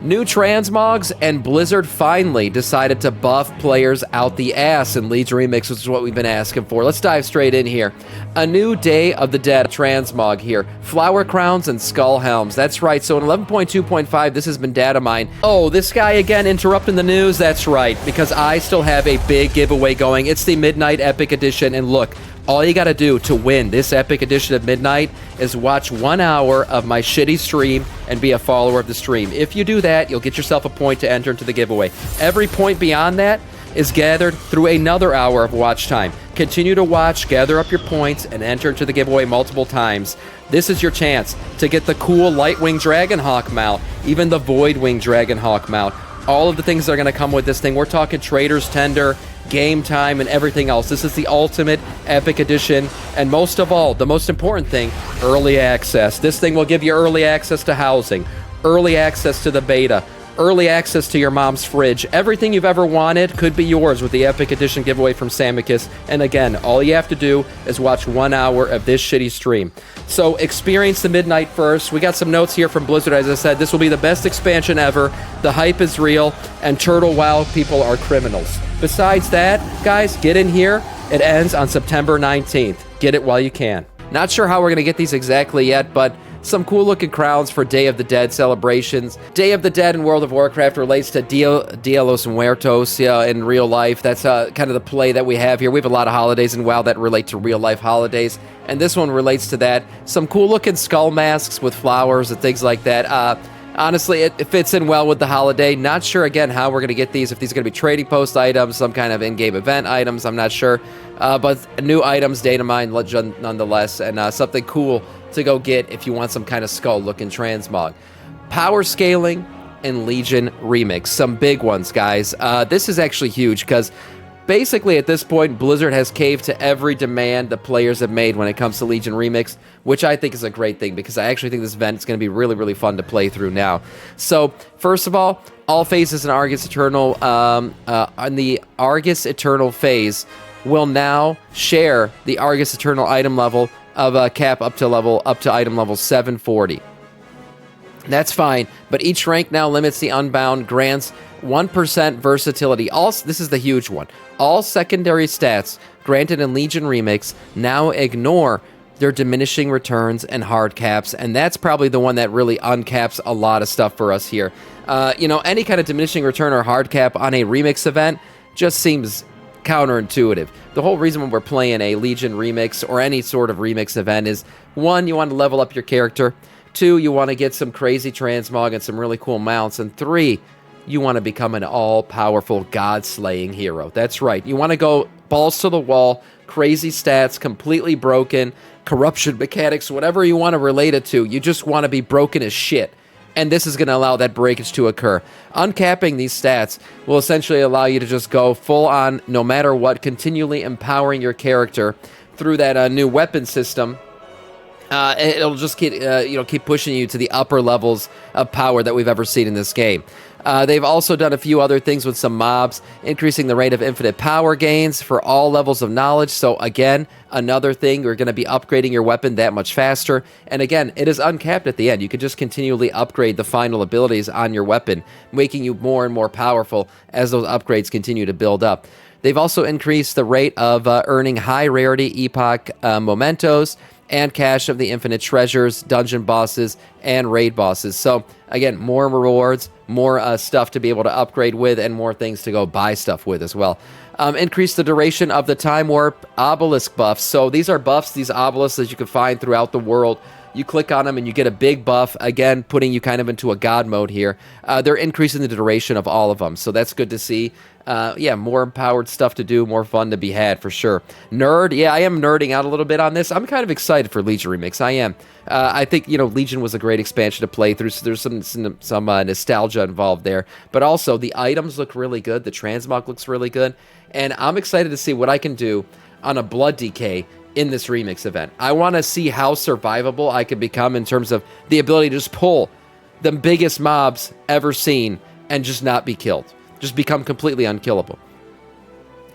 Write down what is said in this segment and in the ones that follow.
New transmogs, and Blizzard finally decided to buff players out the ass in Legion Remix, which is what we've been asking for. Let's dive straight in here. A new Day of the Dead transmog here. Flower Crowns and Skull Helms. That's right, so in 11.2.5, this has been data mined. Oh, this guy again interrupting the news? That's right, because I still have a big giveaway going. It's the Midnight Epic Edition, and look, all you gotta do to win this Epic Edition of Midnight is watch 1 hour of my shitty stream and be a follower of the stream. If you do that, you'll get yourself a point to enter into the giveaway. Every point beyond that is gathered through another hour of watch time. Continue to watch, gather up your points, and enter into the giveaway multiple times. This is your chance to get the cool Lightwing Dragonhawk mount, even the Voidwing Dragonhawk mount. All of the things that are going to come with this thing. We're talking Trader's Tender, game time, and everything else. This is the ultimate Epic Edition, and most of all, the most important thing, early access. This thing will give you early access to housing, early access to the beta, early access to your mom's fridge. Everything you've ever wanted could be yours with the Epic Edition giveaway from Samiccus. And again, all you have to do is watch 1 hour of this shitty stream. So experience the Midnight first. We got some notes here from Blizzard. As I said, this will be the best expansion ever. The hype is real, and Turtle WoW people are criminals. Besides that, guys, get in here. It ends on September 19th. Get it while you can. Not sure how we're going to get these exactly yet, but some cool looking crowns for Day of the Dead celebrations. Day of the Dead in World of Warcraft relates to Dia los Muertos in real life. That's kind of the play that we have here. We have a lot of holidays in WoW that relate to real life holidays, and this one relates to that. Some cool looking skull masks with flowers and things like that. Honestly, it fits in well with the holiday. Not sure, again, how we're going to get these. If these are going to be trading post items, some kind of in-game event items, I'm not sure. But new items, data mine nonetheless, and something cool to go get if you want some kind of skull-looking transmog. Power scaling and Legion Remix. Some big ones, guys. This is actually huge because basically at this point, Blizzard has caved to every demand the players have made when it comes to Legion Remix, which I think is a great thing because I actually think this event is going to be really, really fun to play through now. So, first of all phases in Argus Eternal, on the Argus Eternal phase, will now share the Argus Eternal item level of cap up to item level 740. That's fine, but each rank now limits the Unbound, grants 1% versatility. This is the huge one. All secondary stats granted in Legion Remix now ignore their diminishing returns and hard caps, and that's probably the one that really uncaps a lot of stuff for us here. Any kind of diminishing return or hard cap on a Remix event just seems counterintuitive. The whole reason when we're playing a Legion Remix or any sort of Remix event is, one, you want to level up your character, two, you want to get some crazy transmog and some really cool mounts, and three, you want to become an all-powerful god-slaying hero. That's right. You want to go balls to the wall, crazy stats, completely broken, corruption mechanics, whatever you want to relate it to. You just want to be broken as shit. And this is going to allow that breakage to occur. Uncapping these stats will essentially allow you to just go full on, no matter what, continually empowering your character through that new weapon system. It'll just keep pushing you to the upper levels of power that we've ever seen in this game. They've also done a few other things with some mobs, increasing the rate of infinite power gains for all levels of knowledge. So again, another thing, you're going to be upgrading your weapon that much faster. And again, it is uncapped at the end. You can just continually upgrade the final abilities on your weapon, making you more and more powerful as those upgrades continue to build up. They've also increased the rate of earning high rarity epoch mementos and cache of the infinite treasures, dungeon bosses, and raid bosses. So again, more rewards, more stuff to be able to upgrade with, and more things to go buy stuff with as well. Increase the duration of the time warp obelisk buffs. So these are buffs, these obelisks that you can find throughout the world. You click on them and you get a big buff, again, putting you kind of into a god mode here. They're increasing the duration of all of them, so that's good to see. More empowered stuff to do, more fun to be had for sure. Nerd, yeah, I am nerding out a little bit on this. I'm kind of excited for Legion Remix. I am. I think, Legion was a great expansion to play through, so there's some nostalgia involved there. But also, the items look really good. The transmog looks really good. And I'm excited to see what I can do on a Blood Decay in this Remix event. I want to see how survivable I can become in terms of the ability to just pull the biggest mobs ever seen and just not be killed. Just become completely unkillable.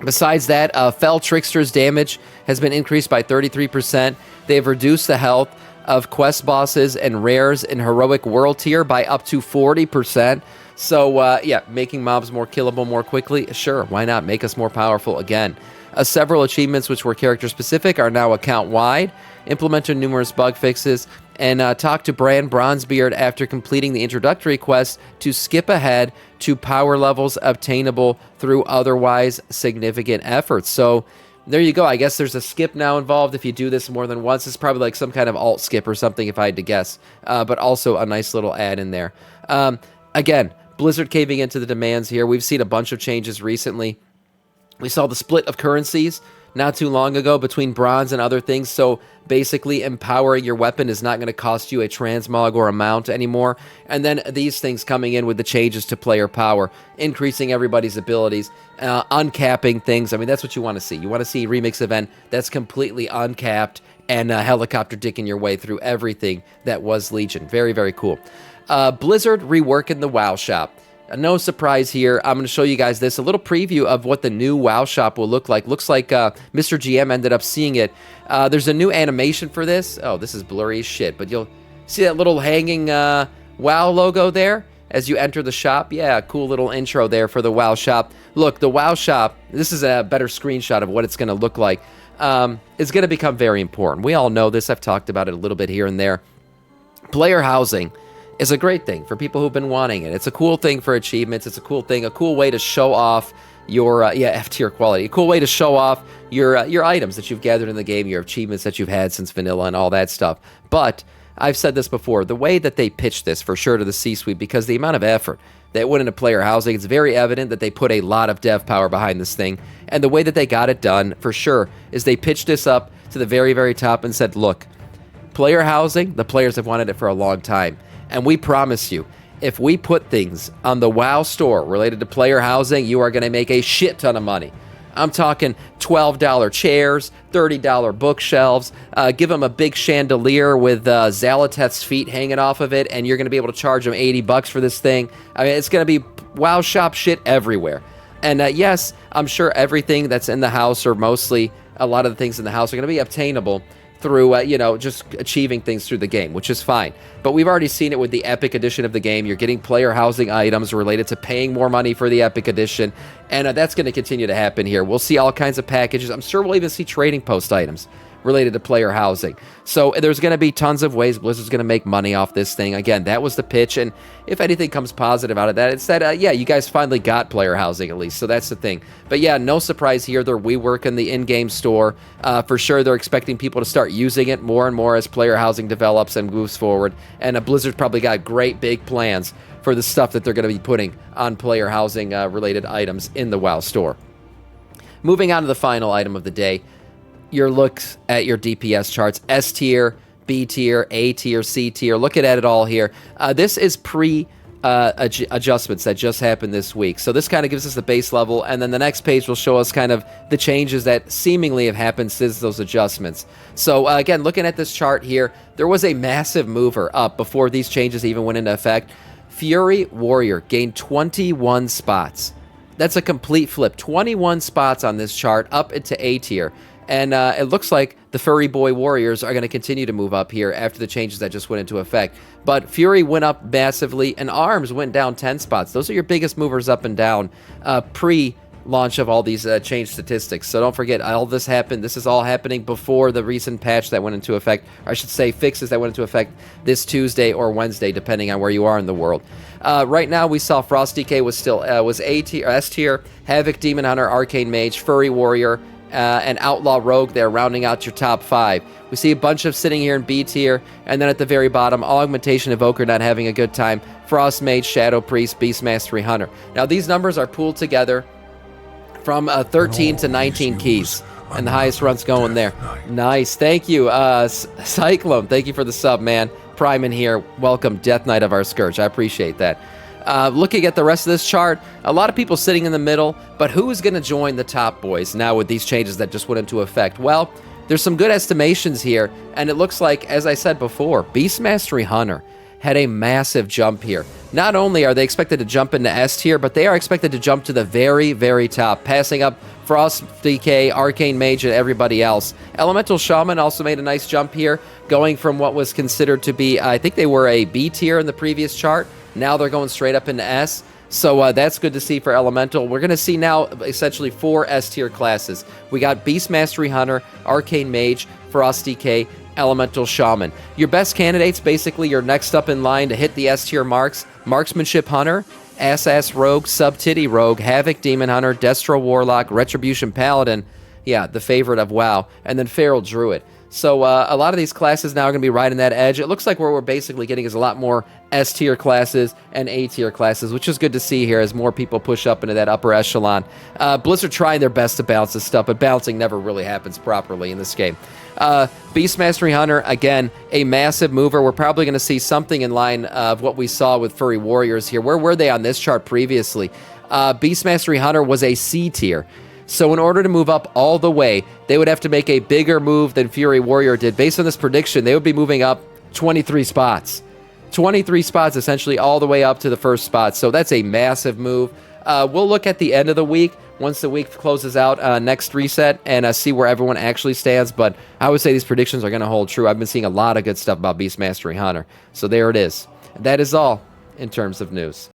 Besides that, Fell Trickster's damage has been increased by 33%. They've reduced the health of quest bosses and rares in heroic world tier by up to 40%. So, yeah, making mobs more killable more quickly, sure, why not? Make us more powerful again. Several achievements which were character-specific are now account-wide, implemented numerous bug fixes, and talked to Bran Bronzebeard after completing the introductory quest to skip ahead to power levels obtainable through otherwise significant efforts. So, there you go. I guess there's a skip now involved if you do this more than once. It's probably like some kind of alt skip or something if I had to guess, but also a nice little add in there. Again, Blizzard caving into the demands here. We've seen a bunch of changes recently. We saw the split of currencies not too long ago between bronze and other things, so basically empowering your weapon is not going to cost you a transmog or a mount anymore. And then these things coming in with the changes to player power, increasing everybody's abilities, uncapping things. I mean, that's what you want to see. You want to see a remix event that's completely uncapped and helicopter dicking your way through everything that was Legion. Very, very cool. Blizzard reworking the WoW shop. No surprise here. I'm going to show you guys this. A little preview of what the new WoW shop will look like. Looks like Mr. GM ended up seeing it. There's a new animation for this. Oh, this is blurry as shit. But you'll see that little hanging WoW logo there as you enter the shop. Yeah, cool little intro there for the WoW shop. Look, the WoW shop, this is a better screenshot of what it's going to look like. It's going to become very important. We all know this. I've talked about it a little bit here and there. Player housing is a great thing for people who've been wanting it. It's a cool thing for achievements. It's a cool thing, a cool way to show off your, F-tier quality. A cool way to show off your items that you've gathered in the game, your achievements that you've had since vanilla and all that stuff. But I've said this before, the way that they pitch this for sure to the C-suite, because the amount of effort that went into player housing, it's very evident that they put a lot of dev power behind this thing. And the way that they got it done, for sure, is they pitched this up to the very, very top and said, look, player housing, the players have wanted it for a long time. And we promise you, if we put things on the WoW store related to player housing, you are going to make a shit ton of money. I'm talking $12 chairs, $30 bookshelves. Give them a big chandelier with Zalateth's feet hanging off of it, and you're going to be able to charge them $80 for this thing. I mean, it's going to be WoW shop shit everywhere. And yes, I'm sure everything that's in the house, or mostly a lot of the things in the house, are going to be obtainable through, just achieving things through the game, which is fine. But we've already seen it with the Epic Edition of the game. You're getting player housing items related to paying more money for the Epic Edition, and that's going to continue to happen here. We'll see all kinds of packages. I'm sure we'll even see trading post items related to player housing. So there's going to be tons of ways Blizzard's going to make money off this thing. Again, that was the pitch, and if anything comes positive out of that, it's that, you guys finally got player housing at least, so that's the thing. But yeah, no surprise here. They're reworking the in-game store. For sure, they're expecting people to start using it more and more as player housing develops and moves forward, and Blizzard's probably got great big plans for the stuff that they're going to be putting on player housing related items in the WoW store. Moving on to the final item of the day, your looks at your DPS charts, S tier, B tier, A tier, C tier. Looking at it all here. This is adjustments that just happened this week. So this kind of gives us the base level, and then the next page will show us kind of the changes that seemingly have happened since those adjustments. So again, looking at this chart here, there was a massive mover up before these changes even went into effect. Fury Warrior gained 21 spots. That's a complete flip. 21 spots on this chart up into A tier. And it looks like the Furry Boy Warriors are going to continue to move up here after the changes that just went into effect. But Fury went up massively, and Arms went down 10 spots. Those are your biggest movers up and down pre-launch of all these changed statistics. So don't forget, all this happened. This is all happening before the recent patch that went into effect. Or I should say fixes that went into effect this Tuesday or Wednesday, depending on where you are in the world. Right now, we saw Frost DK was still was A tier, S tier, Havoc, Demon Hunter, Arcane Mage, Furry Warrior, and Outlaw Rogue there, rounding out your top 5. We see a bunch of sitting here in B tier, and then at the very bottom, Augmentation Evoker not having a good time, Frost Mage, Shadow Priest, Beast Mastery Hunter. Now, these numbers are pooled together from 13 to 19 keys, and the highest run's going there. Nice. Thank you, Cyclone. Thank you for the sub, man. Prime in here. Welcome, Death Knight of our Scourge. I appreciate that. Looking at the rest of this chart, a lot of people sitting in the middle, but who is going to join the top boys now with these changes that just went into effect? Well, there's some good estimations here, and it looks like, as I said before, Beast Mastery Hunter had a massive jump here. Not only are they expected to jump into S tier, but they are expected to jump to the very, very top, passing up Frost DK, Arcane Mage, and everybody else. Elemental Shaman also made a nice jump here, going from what was considered to be, I think they were a B tier in the previous chart. Now they're going straight up into S. So that's good to see for Elemental. We're going to see now essentially 4 S tier classes. We got Beast Mastery Hunter, Arcane Mage, Frost DK, Elemental Shaman. Your best candidates, basically, you're next up in line to hit the S tier marks. Marksmanship Hunter, Ass Rogue, Sub-Titty Rogue, Havoc Demon Hunter, Destro Warlock, Retribution Paladin, yeah, the favorite of WoW, and then Feral Druid. So a lot of these classes now are going to be riding that edge. It looks like what we're basically getting is a lot more S-tier classes and A-tier classes, which is good to see here as more people push up into that upper echelon. Blizzard trying their best to balance this stuff, but balancing never really happens properly in this game. Beast Mastery Hunter, again, a massive mover. We're probably going to see something in line of what we saw with Furry Warriors here. Where were they on this chart previously? Beast Mastery Hunter was a C tier. So in order to move up all the way, they would have to make a bigger move than Fury Warrior did. Based on this prediction, they would be moving up 23 spots. 23 spots, essentially all the way up to the first spot. So that's a massive move. We'll look at the end of the week, once the week closes out next reset, and see where everyone actually stands. But I would say these predictions are going to hold true. I've been seeing a lot of good stuff about Beast Mastery Hunter. So there it is. That is all in terms of news.